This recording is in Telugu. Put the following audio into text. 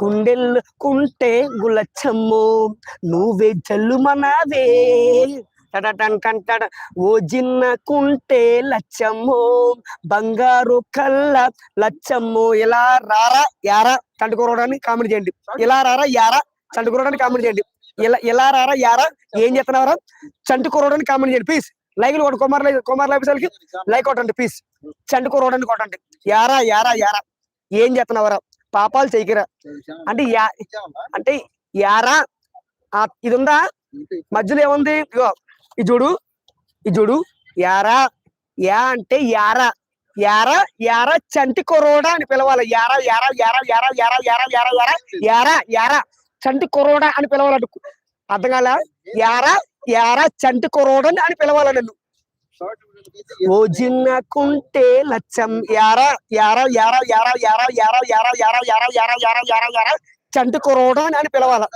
కుండెల్ కుంటే గులచ్చమ్మో నువ్వే జల్లుమనావే ఓ జిన్న కుంటే లచ్చమ్మో బంగారు కళ్ళ లచ్చమ్మో ఇలా రారా యారా చంటుకోవడానికి కామెడీ చేయండి. ఇలా రారా యారా చంటుకోవడానికి కామెడీ చేయండి. ఇలా రారా యారా ఏం చేస్తున్నారా చంటుకోవడానికి కామెడీ చేయండి ప్లీజ్. లైక్ కొట్టండి. కుమార్ లైఫ్కి లైక్ కొట్టండి ప్లీజ్. చంటుకోవడానికి కొట్టండి. యారా యారా యారా ఏం చేస్తున్నావరా పాపాలు చేయకిరా అంటే అంటే యారా ఇది ఉందా మధ్యలో ఏముంది ఇగో ఇది చూడు యారా యా అంటే యారా యారా యారా చంటి కొరోడా అని పిలవాలి. యారా యారా యారా యారా యారా యారా యారా యారా యారా యారా చంటి కొరోడా అని పిలవాలి. అర్థం కాల యారా యారా చంటి కొరోడా అని పిలవాలి నన్ను. ఓ జిన్న కుంటే లచ్చం యారా యారా యారా యారా యారా యారా యారా యారా యారా యారా యారా యారా యారా చంటి కొరోడా అని పిలవాలి.